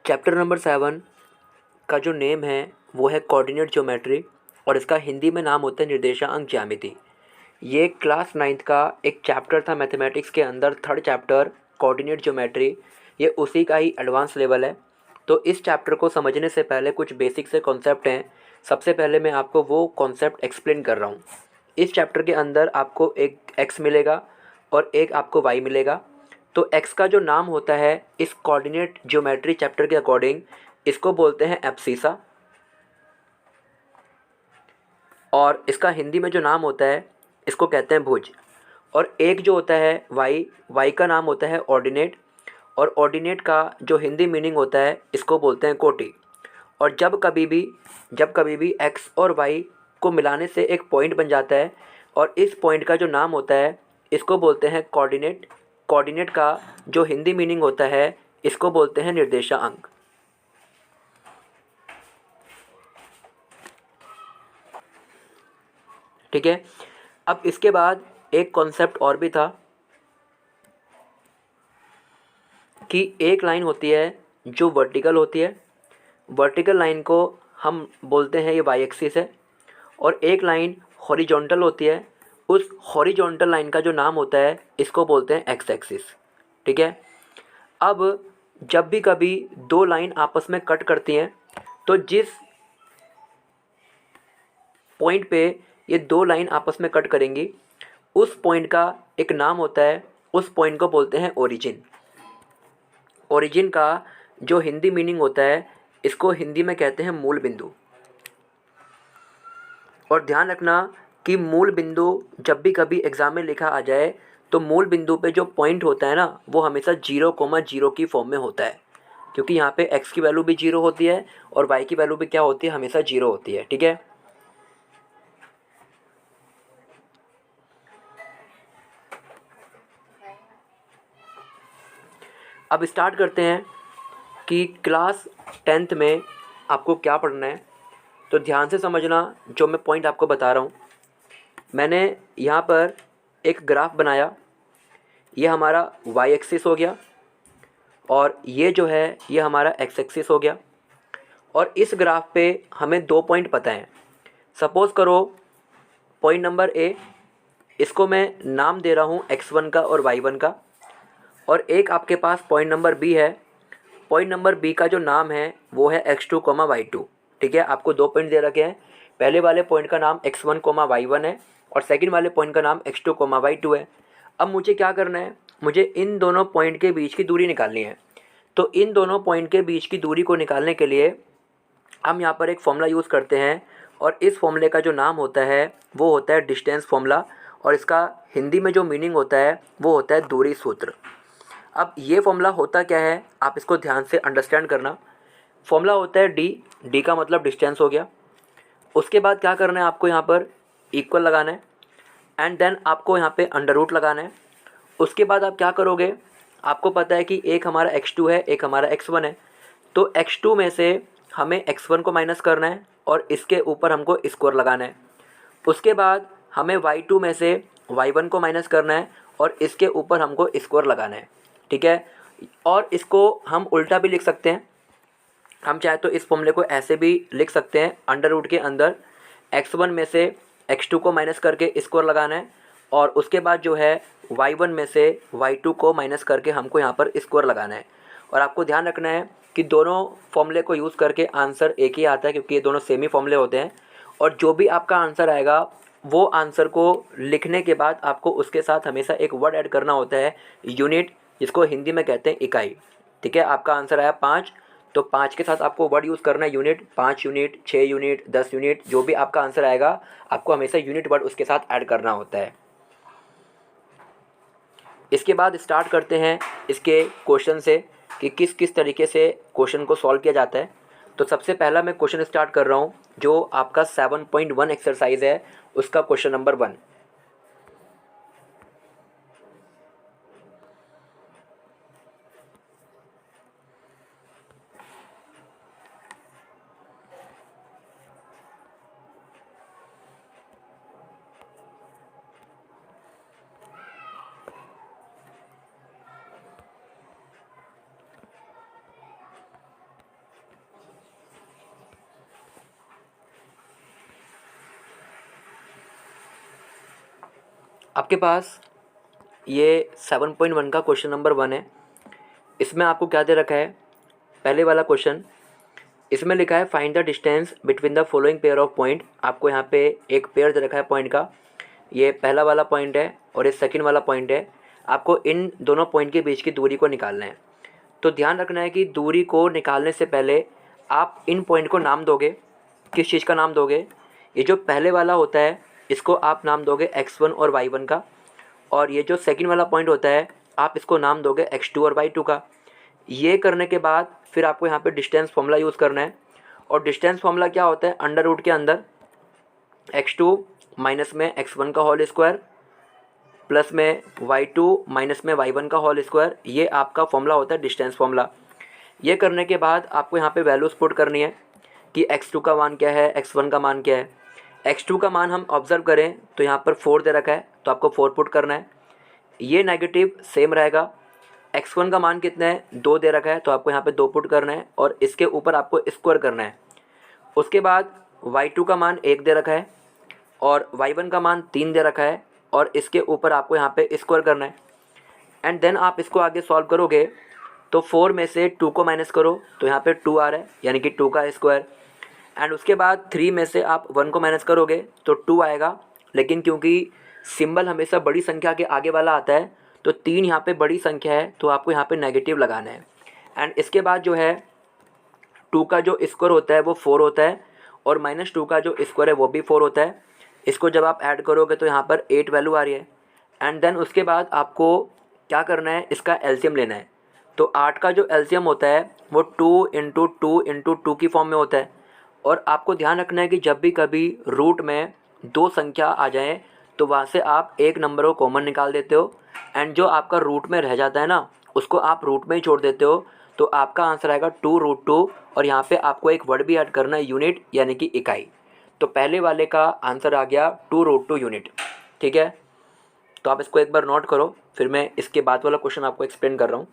Chapter number 7 का जो name है वो है कोऑर्डिनेट ज्योमेट्री और इसका हिंदी में नाम होता है निर्देशांक ज्यामिति। ये क्लास 9th का एक चैप्टर था मैथमेटिक्स के अंदर, थर्ड चैप्टर कोऑर्डिनेट ज्योमेट्री। ये उसी का ही एडवांस लेवल है। तो इस चैप्टर को समझने से पहले कुछ बेसिक से कॉन्सेप्ट हैं। सबसे पहले मैं आपको वो कॉन्सेप्ट एक्सप्लेन कर रहा हूँ। इस चैप्टर के अंदर आपको एक एक्स मिलेगा और एक आपको वाई मिलेगा। तो एक्स का जो नाम होता है इस कोऑर्डिनेट ज्योमेट्री चैप्टर के अकॉर्डिंग इसको बोलते हैं एब्सिसा, और इसका हिंदी में जो नाम होता है इसको कहते हैं भुज। और एक जो होता है वाई, वाई का नाम होता है ऑर्डिनेट, और ऑर्डिनेट का जो हिंदी मीनिंग होता है इसको बोलते हैं कोटि। और जब कभी भी एक्स और वाई को मिलाने से एक पॉइंट बन जाता है और इस पॉइंट का जो नाम होता है इसको बोलते हैं कोऑर्डिनेट। कोऑर्डिनेट का जो हिंदी मीनिंग होता है इसको बोलते हैं निर्देशांक। ठीक है। अब इसके बाद एक कॉन्सेप्ट और भी था कि एक लाइन होती है जो वर्टिकल होती है। वर्टिकल लाइन को हम बोलते हैं ये वाई एक्सिस है, और एक लाइन हॉरिजॉन्टल होती है। उस हॉरिजॉन्टल लाइन का जो नाम होता है इसको बोलते हैं एक्स एक्सिस। ठीक है। अब जब भी कभी दो लाइन आपस में कट करती हैं तो जिस पॉइंट पे ये दो लाइन आपस में कट करेंगी उस पॉइंट का एक नाम होता है, उस पॉइंट को बोलते हैं ओरिजिन। ओरिजिन का जो हिंदी मीनिंग होता है इसको हिंदी में कहते हैं मूल बिंदु। और ध्यान रखना कि मूल बिंदु जब भी कभी एग्जाम में लिखा आ जाए तो मूल बिंदु पे जो पॉइंट होता है ना वो हमेशा 0,0 की फॉर्म में होता है, क्योंकि यहाँ पे x की वैल्यू भी 0 होती है और y की वैल्यू भी क्या होती है, हमेशा 0 होती है। ठीक है। अब स्टार्ट करते हैं कि क्लास 10th में आपको क्या पढ़ना है। तो ध्यान से समझना जो मैं पॉइंट आपको बता रहा हूँ। मैंने यहाँ पर एक ग्राफ बनाया, ये हमारा वाई एक्सिस हो गया और ये जो है ये हमारा एक्स एक्सिस हो गया। और इस ग्राफ पे हमें दो पॉइंट पता हैं। सपोज़ करो पॉइंट नंबर ए, इसको मैं नाम दे रहा हूँ x1 का और y1 का, और एक आपके पास पॉइंट नंबर बी है। पॉइंट नंबर बी का जो नाम है वो है x2, y2। ठीक है। आपको दो पॉइंट दे रखे हैं। पहले वाले पॉइंट का नाम x1, y1 है और सेकंड वाले पॉइंट का नाम x2, y2 है। अब मुझे क्या करना है, मुझे इन दोनों पॉइंट के बीच की दूरी निकालनी है। तो इन दोनों पॉइंट के बीच की दूरी को निकालने के लिए हम यहाँ पर एक फॉर्मूला यूज़ करते हैं, और इस फॉर्मूले का जो नाम होता है वो होता है डिस्टेंस फॉर्मूला, और इसका हिंदी में जो मीनिंग होता है वो होता है दूरी सूत्र। अब ये फॉर्मूला होता क्या है आप इसको ध्यान से अंडरस्टैंड करना। फॉर्मूला होता है डी, डी का मतलब डिस्टेंस हो गया। उसके बाद क्या करना है, आपको यहाँ पर इक्वल लगाना है एंड देन आपको यहाँ पे अंडर रूट लगाना है। उसके बाद आप क्या करोगे, आपको पता है कि एक हमारा x2 है, एक हमारा x1 है। तो x2 में से हमें x1 को माइनस करना है और इसके ऊपर हमको स्क्वायर लगाना है। उसके बाद हमें y2 में से y1 को माइनस करना है और इसके ऊपर हमको स्क्वायर लगाना है। ठीक है। और इसको हम उल्टा भी लिख सकते हैं। हम चाहे तो इस फॉर्मूले को ऐसे भी लिख सकते हैं, अंडर रूट के अंदर x1 में से x2 को माइनस करके स्क्वायर लगाना है और उसके बाद जो है y1 में से y2 को माइनस करके हमको यहाँ पर स्क्वायर लगाना है। और आपको ध्यान रखना है कि दोनों फॉर्मूले को यूज़ करके आंसर एक ही आता है, क्योंकि ये दोनों सेम ही फॉर्मूले होते हैं। और जो भी आपका आंसर आएगा वो आंसर को लिखने के बाद आपको उसके साथ हमेशा एक वर्ड ऐड करना होता है, यूनिट, जिसको हिंदी में कहते हैं इकाई। ठीक है। आपका आंसर आया 5, तो 5 के साथ आपको वर्ड यूज़ करना है यूनिट। 5 यूनिट, 6 यूनिट, 10 यूनिट, जो भी आपका आंसर आएगा आपको हमेशा यूनिट वर्ड उसके साथ ऐड करना होता है। इसके बाद स्टार्ट करते हैं इसके क्वेश्चन से कि किस किस तरीके से क्वेश्चन को सॉल्व किया जाता है। तो सबसे पहला मैं क्वेश्चन स्टार्ट कर रहा हूँ जो आपका 7.1 एक्सरसाइज है, उसका क्वेश्चन नंबर 1। आपके पास ये 7.1 का क्वेश्चन नंबर 1 है। इसमें आपको क्या दे रखा है, पहले वाला क्वेश्चन इसमें लिखा है find the distance between the following pair of point. आपको यहाँ पे एक पेयर दे रखा है पॉइंट का, ये पहला वाला पॉइंट है और ये सेकंड वाला पॉइंट है। आपको इन दोनों पॉइंट के बीच की दूरी को निकालना है। तो ध्यान रखना है कि दूरी को निकालने से पहले आप इन पॉइंट को नाम दोगे। किस चीज़ का नाम दोगे? ये जो पहले वाला होता है इसको आप नाम दोगे x1 और y1 का, और ये जो सेकंड वाला पॉइंट होता है आप इसको नाम दोगे x2 और y2 का। ये करने के बाद फिर आपको यहाँ पे डिस्टेंस फॉर्मूला यूज़ करना है। और डिस्टेंस फॉर्मूला क्या होता है? अंडर रूट के अंदर x2 माइनस में x1 का होल स्क्वायर प्लस में y2 माइनस में y1 का होल स्क्वायर, ये आपका फॉर्मूला होता है डिस्टेंस फॉर्मूला। ये करने के बाद आपको यहाँ पे वैल्यूज़ पुट करनी है कि x2 का मान क्या है, x1 का मान क्या है। x2 का मान हम ऑब्जर्व करें तो यहाँ पर 4 दे रखा है, तो आपको 4 पुट करना है। ये नेगेटिव सेम रहेगा। x1 का मान कितना है? 2 दे रखा है, तो आपको यहाँ पे 2 पुट करना है और इसके ऊपर आपको स्क्वायर करना है। उसके बाद y2 का मान 1 दे रखा है और y1 का मान 3 दे रखा है और इसके ऊपर आपको यहाँ पे स्क्वायर करना है। एंड देन आप इसको आगे सॉल्व करोगे तो 4 में से 2 को माइनस करो तो यहाँ पे 2 आ रहा है, यानी कि 2 का स्क्वायर। एंड उसके बाद 3 में से आप 1 को माइनस करोगे तो 2 आएगा, लेकिन क्योंकि सिंबल हमेशा बड़ी संख्या के आगे वाला आता है तो 3 यहाँ पे बड़ी संख्या है, तो आपको यहाँ पे नेगेटिव लगाना है। एंड इसके बाद जो है 2 का जो स्क्वायर होता है वो 4 होता है और -2 का जो स्क्वायर है वो भी 4 होता है। इसको जब आप ऐड करोगे तो यहाँ पर 8 वैल्यू आ रही है। एंड देन उसके बाद आपको क्या करना है, इसका एलसीएम लेना है। तो 8 का जो एलसीएम होता है वो 2 इंटू 2 इंटू 2 की फॉर्म में होता है। और आपको ध्यान रखना है कि जब भी कभी रूट में 2 संख्या आ जाए तो वहाँ से आप एक नंबर को कॉमन निकाल देते हो एंड जो आपका रूट में रह जाता है ना उसको आप रूट में ही छोड़ देते हो। तो आपका आंसर आएगा 2√2 और यहाँ पे आपको एक वर्ड भी ऐड करना है, यूनिट, यानी कि इकाई। तो पहले वाले का आंसर आ गया 2√2 यूनिट। ठीक है, तो आप इसको एक बार नोट करो, फिर मैं इसके बाद वाला क्वेश्चन आपको एक्सप्लेन कर रहा हूँ।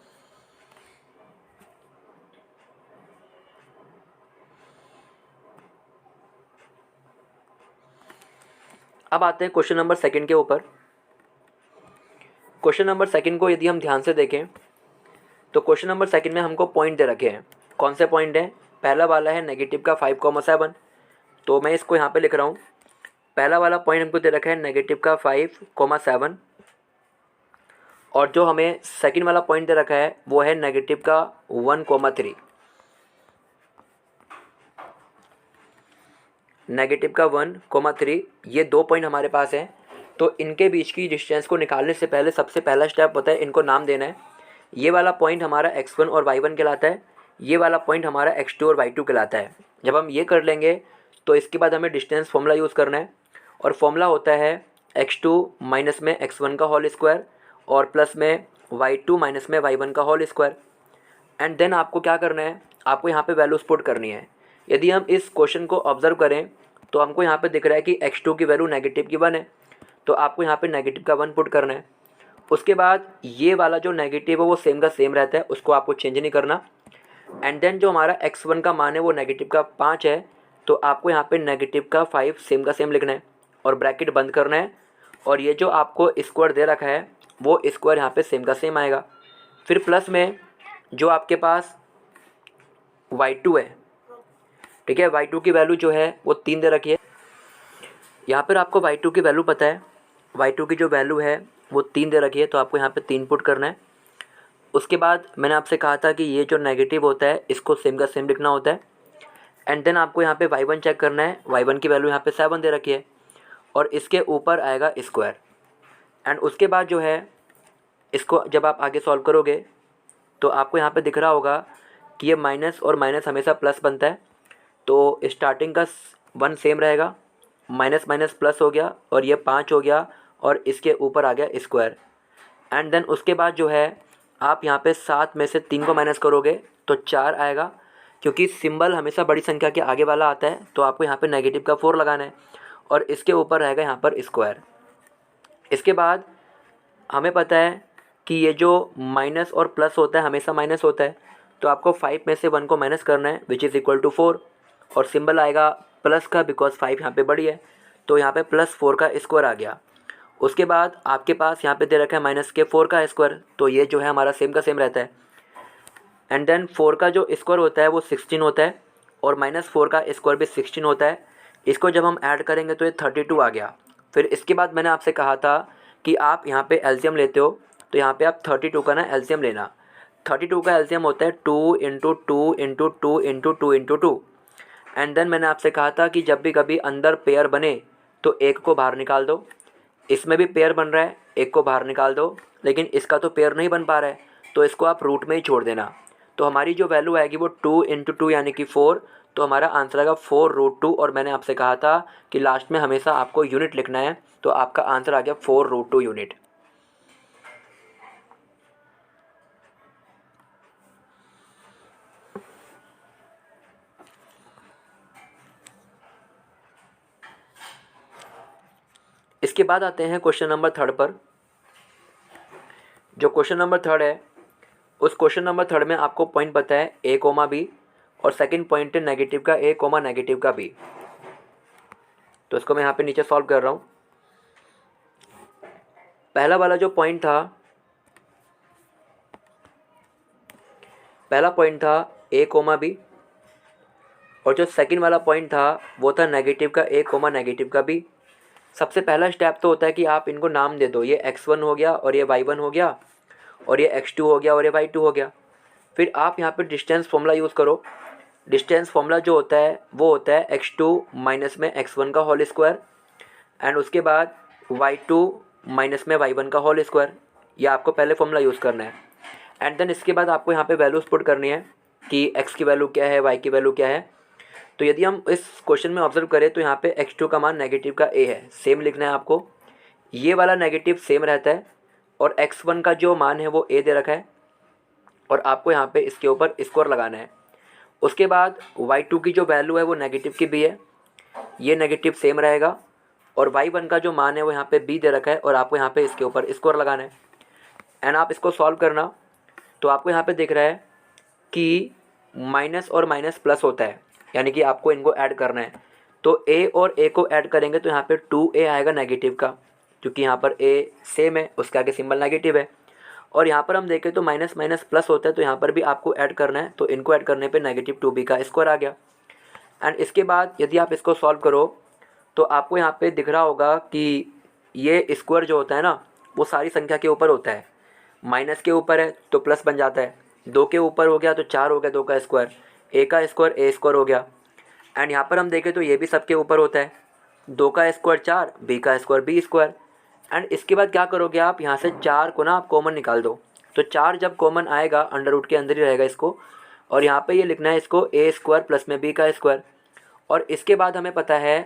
अब आते हैं क्वेश्चन नंबर 2 के ऊपर। क्वेश्चन नंबर 2 को यदि हम ध्यान से देखें तो क्वेश्चन नंबर 2 में हमको पॉइंट दे रखे हैं। कौन से पॉइंट हैं? पहला वाला है नेगेटिव का 5,7, तो मैं इसको यहाँ पे लिख रहा हूँ। पहला वाला पॉइंट हमको दे रखा है नेगेटिव का 5,7 और जो हमें सेकंड वाला पॉइंट दे रखा है वो है नेगेटिव का 1,3। नेगेटिव का 1,3, ये 2 पॉइंट हमारे पास हैं। तो इनके बीच की डिस्टेंस को निकालने से पहले सबसे पहला स्टेप होता है इनको नाम देना है। ये वाला पॉइंट हमारा x1 और y1 कहलाता है, ये वाला पॉइंट हमारा x2 और y2 कहलाता है। जब हम ये कर लेंगे तो इसके बाद हमें डिस्टेंस फॉर्मूला यूज़ करना है और फॉर्मूला होता है x2 माइनस में x1 का होल स्क्वायर और प्लस में y2 माइनस में y1 का होल स्क्वायर। एंड देन आपको क्या करना है, आपको यहाँ पे वैल्यूज पुट करनी है। यदि हम इस क्वेश्चन को ऑब्जर्व करें तो हमको यहाँ पे दिख रहा है कि x2 की वैल्यू नेगेटिव की 1 है, तो आपको यहाँ पे नेगेटिव का 1 पुट करना है। उसके बाद ये वाला जो नेगेटिव है वो सेम का सेम रहता है, उसको आपको चेंज नहीं करना। एंड देन जो हमारा x1 का मान है वो नेगेटिव का 5 है, तो आपको यहाँ पे नेगेटिव का 5 सेम का सेम लिखना है और ब्रैकेट बंद करना है। और ये जो आपको स्क्वायर दे रखा है वो स्क्वायर यहाँ पे सेम का सेम आएगा। फिर प्लस में जो आपके पास y2 है, ठीक है, y2 की वैल्यू जो है वो 3 दे रखी है। यहाँ पर आपको y2 की वैल्यू पता है, y2 की जो वैल्यू है वो 3 दे रखी है, तो आपको यहाँ पे 3 पुट करना है। उसके बाद मैंने आपसे कहा था कि ये जो नेगेटिव होता है इसको सेम का सेम लिखना होता है। एंड देन आपको यहाँ पे y1 चेक करना है, y1 की वैल्यू यहाँ पे 7 दे रखी है और इसके ऊपर आएगा स्क्वायर। एंड उसके बाद जो है इसको जब आप आगे सॉल्व करोगे तो आपको यहाँ पे दिख रहा होगा कि ये माइनस और माइनस हमेशा प्लस बनता है, तो स्टार्टिंग का 1 सेम रहेगा, माइनस माइनस प्लस हो गया और ये 5 हो गया और इसके ऊपर आ गया स्क्वायर। एंड देन उसके बाद जो है आप यहाँ पे 7 में से 3 को माइनस करोगे तो 4 आएगा, क्योंकि सिंबल हमेशा बड़ी संख्या के आगे वाला आता है, तो आपको यहाँ पे नेगेटिव का 4 लगाना है और इसके ऊपर रहेगा यहाँ पर स्क्वायर। इसके बाद हमें पता है कि ये जो माइनस और प्लस होता है हमेशा माइनस होता है, तो आपको 5 में से 1 को माइनस करना है विच इज़ इक्वल टू 4 और सिंबल आएगा प्लस का, बिकॉज 5 यहाँ पे बड़ी है, तो यहाँ पे +4 का स्क्वायर आ गया। उसके बाद आपके पास यहाँ पे दे रखा है -4 का स्क्वायर, तो ये जो है हमारा सेम का सेम रहता है। एंड देन 4 का जो स्क्वायर होता है वो 16 होता है और -4 का स्क्वायर भी 16 होता है। इसको जब हम ऐड करेंगे तो ये 32 आ गया। फिर इसके बाद मैंने आपसे कहा था कि आप यहाँ पे एलसीएम लेते हो, तो यहाँ पे आप 32 का ना एलसीएम लेना। 32 का एलसीएम होता है 2 into 2 into 2 into 2 into 2। And then मैंने आपसे कहा था कि जब भी कभी अंदर पेयर बने तो एक को बाहर निकाल दो। इसमें भी पेयर बन रहा है, एक को बाहर निकाल दो, लेकिन इसका तो पेयर नहीं बन पा रहा है, तो इसको आप रूट में ही छोड़ देना। तो हमारी जो वैल्यू आएगी वो 2 इंटू 2 यानी कि 4, तो हमारा आंसर आएगा 4√2। और मैंने आपसे कहा था कि लास्ट में हमेशा आपको यूनिट लिखना है, तो आपका आंसर आ गया 4√2 यूनिट। इसके बाद आते हैं क्वेश्चन नंबर 3 पर। जो क्वेश्चन नंबर 3 है, उस क्वेश्चन नंबर 3 में आपको पॉइंट पता है a, b और सेकंड पॉइंट है नेगेटिव का a, नेगेटिव का b। तो इसको मैं यहाँ पे नीचे सॉल्व कर रहा हूँ। पहला वाला जो पॉइंट था, पहला पॉइंट था a, b और जो सेकंड वाला पॉइंट था वो था नेगेटिव का a, नेगेटिव का b। सबसे पहला स्टेप तो होता है कि आप इनको नाम दे दो। ये x1 हो गया और ये y1 हो गया और ये x2 हो गया और ये y2 हो गया। फिर आप यहाँ पे डिस्टेंस फॉर्मूला यूज़ करो। डिस्टेंस फॉर्मूला जो होता है वो होता है x2 माइनस में x1 का होल स्क्वायर एंड उसके बाद y2 माइनस में y1 का होल स्क्वायर। ये आपको पहले फॉर्मूला यूज़ करना है। एंड देन इसके बाद आपको यहाँ पे वैल्यूज़ पुट करनी है कि x की वैल्यू क्या है, y की वैल्यू क्या है। तो यदि हम इस क्वेश्चन में ऑब्जर्व करें तो यहाँ पे x2 का मान नेगेटिव का a है, सेम लिखना है आपको। ये वाला नेगेटिव सेम रहता है और x1 का जो मान है वो a दे रखा है और आपको यहाँ पे इसके ऊपर स्क्वायर लगाना है। उसके बाद y2 की जो वैल्यू है वो नेगेटिव की b है, ये नेगेटिव सेम रहेगा और y1 का जो मान है वो यहाँ पे b दे रखा है और आपको यहाँ पे इसके ऊपर स्क्वायर लगाना है। एंड आप इसको सॉल्व करना तो आपको यहाँ पे दिख रहा है कि माइनस और माइनस प्लस होता है, यानी कि आपको इनको ऐड करना है। तो a और a को ऐड करेंगे तो यहाँ पे 2a आएगा नेगेटिव का, क्योंकि यहाँ पर a सेम है, उसके आगे सिंबल नेगेटिव है। और यहाँ पर हम देखें तो माइनस माइनस प्लस होता है, तो यहाँ पर भी आपको ऐड करना है। तो इनको ऐड करने पे नेगेटिव 2b का स्क्वायर आ गया। एंड इसके बाद यदि आप इसको सॉल्व करो तो आपको यहाँ पे दिख रहा होगा कि ये स्क्वायर जो होता है ना वो सारी संख्या के ऊपर होता है। माइनस के ऊपर है तो प्लस बन जाता है, 2 के ऊपर हो गया तो 4 हो गया 2 का स्क्वायर, a का स्क्वायर a स्क्वायर हो गया। एंड यहाँ पर हम देखें तो ये भी सबके ऊपर होता है, 2 का स्क्वायर 4, b का स्क्वायर b स्क्वायर। एंड इसके बाद क्या करोगे आप, यहाँ से 4 को ना आप कॉमन निकाल दो। तो 4 जब कॉमन आएगा अंडर रूट के अंदर ही रहेगा इसको, और यहाँ पे ये लिखना है इसको a स्क्वायर प्लस में b का स्क्वायर। और इसके बाद हमें पता है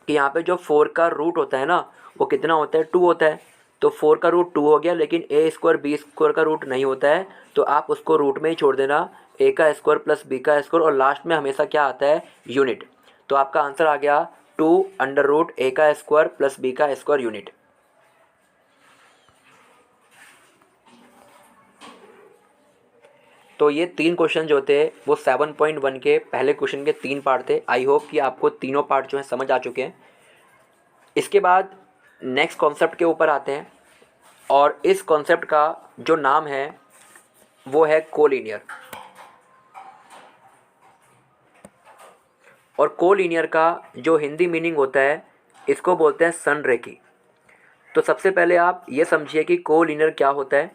कि यहाँ पे जो 4 का रूट होता है ना वो कितना होता है, 2 होता है। तो 4 का रूट 2 हो गया, लेकिन a स्क्वायर b स्क्वायर का रूट नहीं होता है, तो आप उसको रूट में ही छोड़ देना, a का स्क्वायर प्लस b का स्क्वायर और लास्ट में हमेशा क्या आता है, यूनिट। तो आपका आंसर आ गया 2 अंडर रूट a का स्क्वायर प्लस b का स्क्वायर यूनिट। तो ये 3 क्वेश्चन जो थे वो 7.1 के पहले क्वेश्चन के 3 पार्ट थे। आई होप कि आपको तीनों पार्ट जो है समझ आ चुके हैं। इसके बाद नेक्स्ट कॉन्सेप्ट के ऊपर आते हैं और इस कॉन्सेप्ट का जो नाम है वो है कोलिनियर। और कोलिनियर का जो हिंदी मीनिंग होता है इसको बोलते हैं संरेखी। तो सबसे पहले आप ये समझिए कि कोलिनियर क्या होता है।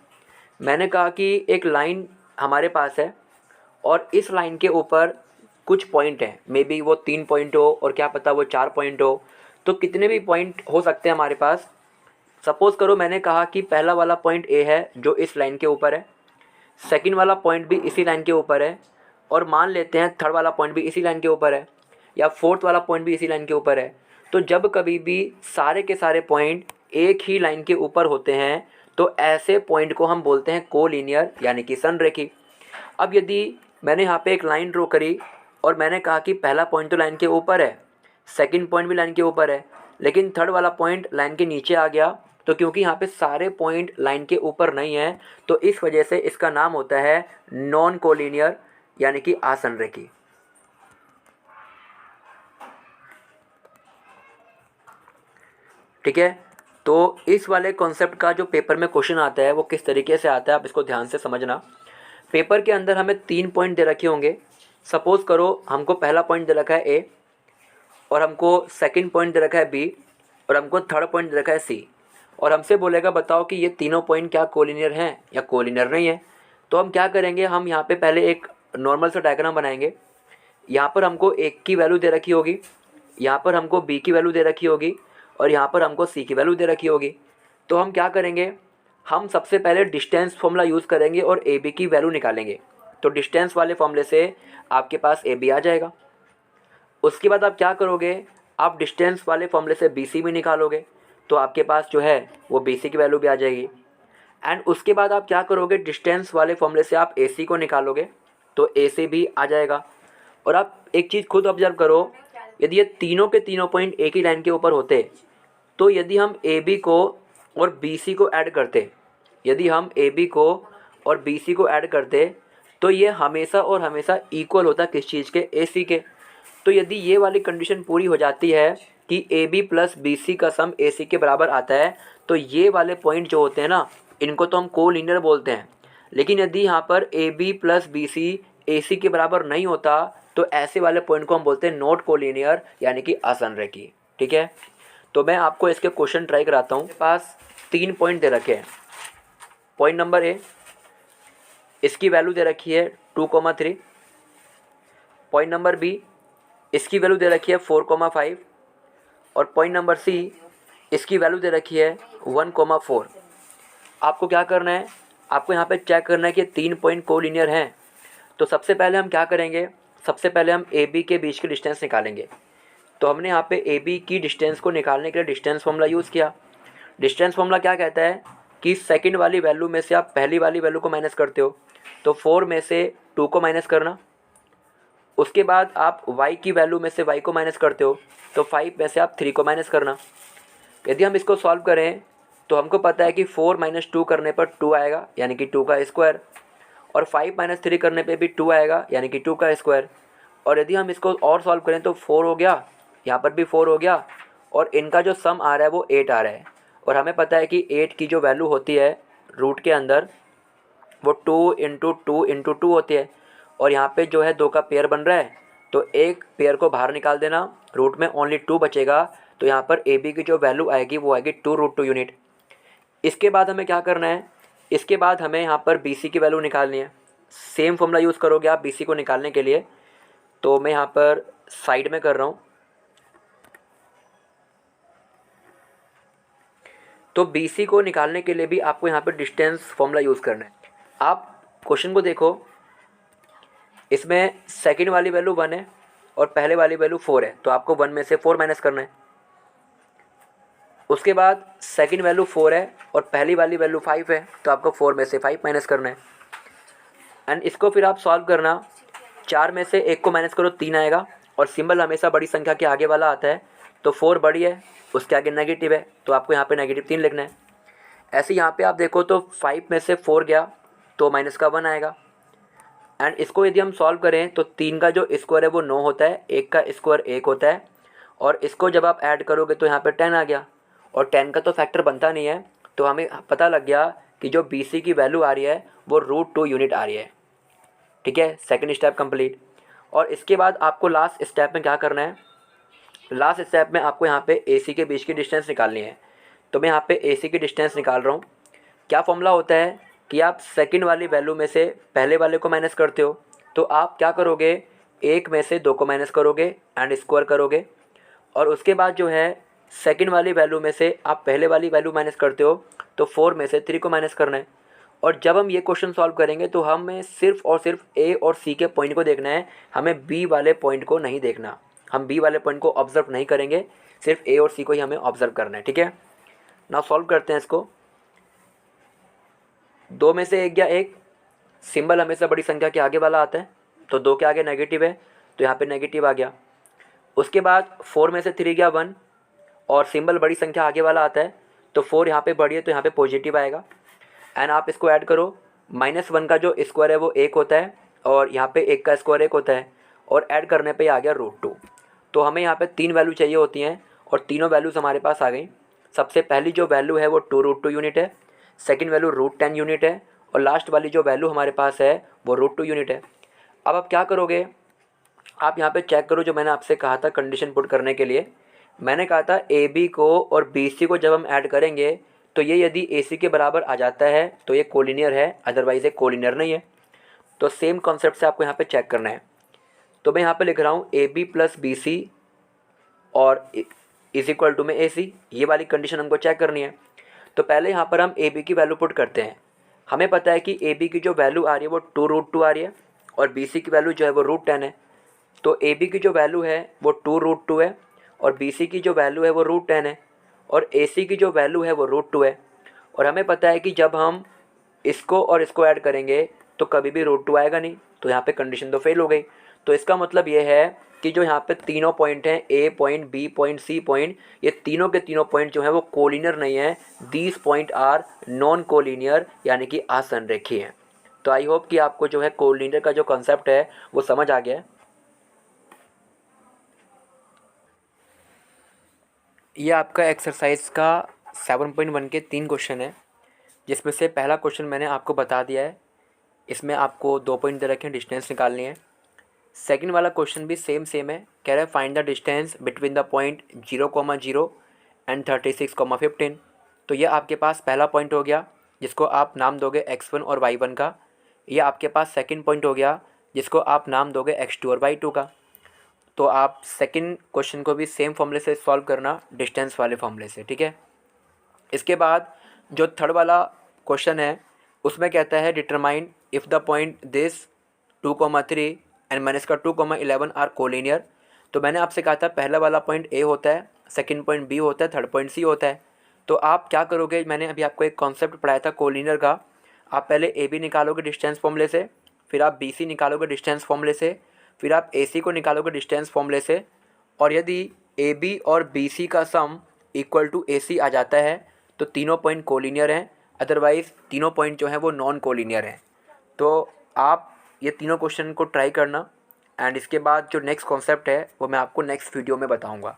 मैंने कहा कि एक लाइन हमारे पास है और इस लाइन के ऊपर कुछ पॉइंट हैं, मे बी वो 3 पॉइंट हो और क्या पता वो 4 पॉइंट हो, तो कितने भी पॉइंट हो सकते हैं हमारे पास। सपोज़ करो मैंने कहा कि पहला वाला पॉइंट ए है जो इस लाइन के ऊपर है, सेकंड वाला पॉइंट भी इसी लाइन के ऊपर है, और मान लेते हैं थर्ड वाला पॉइंट भी इसी लाइन के ऊपर है या फोर्थ वाला पॉइंट भी इसी लाइन के ऊपर है। तो जब कभी भी सारे के सारे पॉइंट एक ही लाइन के ऊपर होते हैं तो ऐसे पॉइंट को हम बोलते हैं कोलिनियर यानी कि संरेखी। अब यदि मैंने यहाँ पे एक लाइन ड्रॉ करी और मैंने कहा कि पहला पॉइंट तो लाइन के ऊपर है, सेकंड पॉइंट भी लाइन के ऊपर है, लेकिन थर्ड वाला पॉइंट लाइन के नीचे आ गया, तो क्योंकि यहाँ पे सारे पॉइंट लाइन के ऊपर नहीं है तो इस वजह से इसका नाम होता है नॉन कोलिनियर यानी कि असंरेखी। ठीक है। तो इस वाले कॉन्सेप्ट का जो पेपर में क्वेश्चन आता है वो किस तरीके से आता है, आप इसको ध्यान से समझना। पेपर के अंदर हमें 3 पॉइंट दे रखे होंगे। सपोज़ करो हमको पहला पॉइंट दे रखा है ए, और हमको सेकंड पॉइंट दे रखा है बी, और हमको थर्ड पॉइंट दे रखा है सी, और हमसे बोलेगा बताओ कि ये तीनों पॉइंट क्या कोलिनियर हैं या कोलिनियर नहीं है। तो हम क्या करेंगे, हम यहाँ पे पहले एक नॉर्मल सा डायग्राम बनाएंगे। यहाँ पर हमको एक की वैल्यू दे रखी होगी, यहाँ पर हमको बी की वैल्यू दे रखी होगी, और यहाँ पर हमको सी की वैल्यू दे रखी होगी। तो हम क्या करेंगे, हम सबसे पहले डिस्टेंस फॉर्मूला यूज़ करेंगे और ए बी की वैल्यू निकालेंगे। तो डिस्टेंस वाले फॉर्मूले से आपके पास ए बी आ जाएगा। उसके बाद आप क्या करोगे, आप डिस्टेंस वाले फॉर्मूले से बी सी भी निकालोगे, तो आपके पास जो है वो बी सी की वैल्यू भी आ जाएगी। एंड उसके बाद आप क्या करोगे, डिस्टेंस वाले फॉर्मूले से आप ए सी को निकालोगे, तो ए सी भी आ जाएगा। और आप एक चीज़ खुद ऑब्जर्व करो, यदि ये तीनों के तीनों पॉइंट एक ही लाइन के ऊपर होते, तो यदि हम ए बी को और बी सी को ऐड करते, यदि हम ए बी को और बी सी को ऐड करते, तो ये हमेशा और हमेशा इक्वल होता किस चीज़ के, ए सी के। तो यदि ये वाली कंडीशन पूरी हो जाती है कि A B plus B C का सम ए सी के बराबर आता है, तो ये वाले पॉइंट जो होते हैं ना, इनको तो हम कोलिनियर बोलते हैं। लेकिन यदि यहाँ पर A B plus B C A C के बराबर नहीं होता, तो ऐसे वाले पॉइंट को हम बोलते हैं नॉट कोलिनियर, यानी कि असंरेखीय। ठीक है, तो मैं आपको इसके क्वेश्चन ट्राई कराता हूँ। मेरे पास 3 पॉइंट दे रखे हैं। पॉइंट नंबर ए, इसकी वैल्यू दे रखी है 2,3। पॉइंट नंबर बी, इसकी वैल्यू दे रखी है 4,5। और पॉइंट नंबर सी, इसकी वैल्यू दे रखी है 1,4। आपको क्या करना है, आपको यहाँ पे चेक करना है कि 3 पॉइंट कोलिनियर हैं। तो सबसे पहले हम क्या करेंगे, सबसे पहले हम ए बी के बीच की डिस्टेंस निकालेंगे। तो हमने यहाँ पे ए बी की डिस्टेंस को निकालने के लिए डिस्टेंस फॉर्मूला यूज़ किया। डिस्टेंस फॉर्मूला क्या कहता है कि सेकंड वाली वैल्यू में से आप पहली वाली वैल्यू को माइनस करते हो, तो 4 में से 2 को माइनस करना। उसके बाद आप y की वैल्यू में से y को माइनस करते हो, तो 5 में से आप 3 को माइनस करना। यदि हम इसको सॉल्व करें तो हमको पता है कि 4 - 2 करने पर 2 आएगा, यानी कि 2 का स्क्वायर, और 5 - 3 करने पे भी 2 आएगा, यानी कि 2 का स्क्वायर। और यदि हम इसको और सॉल्व करें तो 4 हो गया, यहाँ पर भी 4 हो गया, और इनका जो सम आ रहा है वो 8 आ रहा है। और हमें पता है कि 8 की जो वैल्यू होती है रूट के अंदर, वो 2 × 2 × 2 होती है। और यहाँ पे जो है 2 का पेयर बन रहा है, तो एक पेयर को बाहर निकाल देना, रूट में ओनली 2 बचेगा। तो यहाँ पर ए बी की जो वैल्यू आएगी वो आएगी 2√2 यूनिट। इसके बाद हमें क्या करना है, इसके बाद हमें यहाँ पर बी सी की वैल्यू निकालनी है। सेम फॉर्मूला यूज़ करोगे आप बी सी को निकालने के लिए। तो मैं यहाँ पर साइड में कर रहा हूँ। तो बी सी को निकालने के लिए भी आपको यहाँ पर डिस्टेंस फॉर्मूला यूज़ करना है। आप क्वेश्चन को देखो, इसमें सेकंड वाली वैल्यू 1 है और पहले वाली वैल्यू 4 है, तो आपको 1 में से 4 माइनस करना है। उसके बाद सेकंड वैल्यू 4 है और पहली वाली वैल्यू 5 है, तो आपको 4 में से 5 माइनस करना है। एंड इसको फिर आप सॉल्व करना, 4 में से 1 को माइनस करो, 3 आएगा, और सिंबल हमेशा बड़ी संख्या के आगे वाला आता है। तो 4 बड़ी है, उसके आगे नेगेटिव है, तो आपको यहाँ पे -3 लिखना है। ऐसे यहाँ पे आप देखो तो 5 में से 4 गया तो माइनस का 1 आएगा। एंड इसको यदि हम सॉल्व करें तो 3 का जो स्क्वायर है वो 9 होता है, 1 का स्क्वायर 1 होता है, और इसको जब आप ऐड करोगे तो यहाँ पे 10 आ गया, और 10 का तो फैक्टर बनता नहीं है। तो हमें पता लग गया कि जो बी सी की वैल्यू आ रही है वो √2 यूनिट आ रही है। ठीक है, सेकंड स्टेप कंप्लीट। और इसके बाद आपको लास्ट स्टेप में क्या करना है, लास्ट स्टेप में आपको यहाँ पे ए सी के बीच की डिस्टेंस निकालनी है। तो मैं यहाँ पे ए सी की डिस्टेंस निकाल रहा हूँ। क्या फॉर्मूला होता है कि आप सेकंड वाली वैल्यू में से पहले वाले को माइनस करते हो, तो आप क्या करोगे, 1 में से 2 को माइनस करोगे एंड स्क्वायर करोगे, और उसके बाद जो है सेकंड वाली वैल्यू में से आप पहले वाली वैल्यू माइनस करते हो, तो 4 में से 3 को माइनस करना है। और जब हम ये क्वेश्चन सॉल्व करेंगे तो हमें सिर्फ और सिर्फ ए और सी के पॉइंट को देखना है, हमें बी वाले पॉइंट को नहीं देखना। हम बी वाले पॉइंट को ऑब्जर्व नहीं करेंगे, सिर्फ ए और सी को ही हमें ऑब्जर्व करना है। ठीक है, नाउ सॉल्व करते हैं इसको। 2 में से 1 गया 1, सिंबल हमेशा बड़ी संख्या के आगे वाला आता है, तो 2 के आगे नेगेटिव है, तो यहाँ पे नेगेटिव आ गया। उसके बाद 4 में से 3 गया 1, और सिंबल बड़ी संख्या आगे वाला आता है, तो 4 यहाँ पे बड़ी है, तो यहाँ पे पॉजिटिव आएगा। एंड आप इसको ऐड करो, -1 का जो स्क्वायर है वो 1 होता है, और यहाँ पे 1 का स्क्वायर 1 होता है, और ऐड करने पे आ गया √2। तो हमें यहाँ पे 3 वैल्यू चाहिए होती हैं, और तीनों वैल्यूज़ हमारे पास आ गई। सबसे पहली जो वैल्यू है वो 2√2 यूनिट है, सेकंड वैल्यू √10 यूनिट है, और लास्ट वाली जो वैल्यू हमारे पास है वो √2 यूनिट है। अब आप क्या करोगे, आप यहाँ पे चेक करो जो मैंने आपसे कहा था कंडीशन पुट करने के लिए। मैंने कहा था ए बी को और बी सी को जब हम ऐड करेंगे तो ये यदि ए सी के बराबर आ जाता है तो ये कोलिनियर है, अदरवाइज़ ये कोलिनियर नहीं है। तो सेम कॉन्सेप्ट से आपको यहाँ पे चेक करना है। तो मैं यहाँ पे लिख रहा हूँ A B plus B C और इज इक्वल टू में ए सी, ये वाली कंडीशन हमको चेक करनी है। तो पहले यहाँ पर हम ए बी की वैल्यू पुट करते हैं। हमें पता है कि ए बी की जो वैल्यू आ रही है वो 2√2 आ रही है और बी सी की वैल्यू जो है वो √10 है। तो ए बी की जो वैल्यू है वो 2√2 है और बी सी की जो वैल्यू है वो √10 है और ए सी की जो वैल्यू है वो √2 है। और हमें पता है कि जब हम इसको और इसको ऐड करेंगे तो कभी भी √2 आएगा नहीं, तो यहाँ पे कंडीशन तो फेल हो गई। तो इसका मतलब ये है कि जो यहाँ पे तीनों पॉइंट हैं, A point, B point, C point, ये तीनों के तीनों पॉइंट जो हैं वो कोलिनियर नहीं है। These point are non collinear, यानी कि असंरेखीय हैं। तो आई होप कि आपको जो है कोलिनियर का जो कॉन्सेप्ट है वो समझ आ गया है। ये आपका एक्सरसाइज का 7.1 के 3 क्वेश्चन है, जिसमें से पहला क्वेश्चन मैंने आपको बता दिया है। इसमें आपको 2 पॉइंट दे रखे हैं, डिस्टेंस निकालनी है। सेकंड वाला क्वेश्चन भी सेम है, कह रहा है find the distance between the point 0,0 and 36,15। तो ये आपके पास पहला पॉइंट हो गया जिसको आप नाम दोगे x1 और y1 का। ये आपके पास सेकंड पॉइंट हो गया जिसको आप नाम दोगे x2 और y2 का। तो आप सेकंड क्वेश्चन को भी सेम फॉर्मूले से सॉल्व करना, डिस्टेंस वाले फॉर्मूले से, ठीक है। इसके बाद जो थर्ड वाला क्वेश्चन है उसमें कहता है determine if the point this 2,3 and -2,11 are collinear. तो मैंने आपसे कहा था पहला वाला पॉइंट ए होता है, सेकंड पॉइंट बी होता है, थर्ड पॉइंट सी होता है। तो आप क्या करोगे, मैंने अभी आपको एक कॉन्सेप्ट पढ़ाया था कोलिनियर का। आप पहले ए बी निकालोगे डिस्टेंस फॉर्मूले से, फिर आप बी सी निकालोगे डिस्टेंस फॉर्मूले से, फिर आप ए सी को निकालोगे डिस्टेंस फॉर्मूले से। और यदि ए बी और बी सी का सम इक्वल टू ए सी आ जाता है तो तीनों पॉइंट कोलिनियर हैं, अदरवाइज़ तीनों पॉइंट जो हैं वो नॉन कोलिनियर हैं। तो आप ये तीनों क्वेश्चन को ट्राई करना, एंड इसके बाद जो नेक्स्ट कॉन्सेप्ट है वो मैं आपको नेक्स्ट वीडियो में बताऊंगा।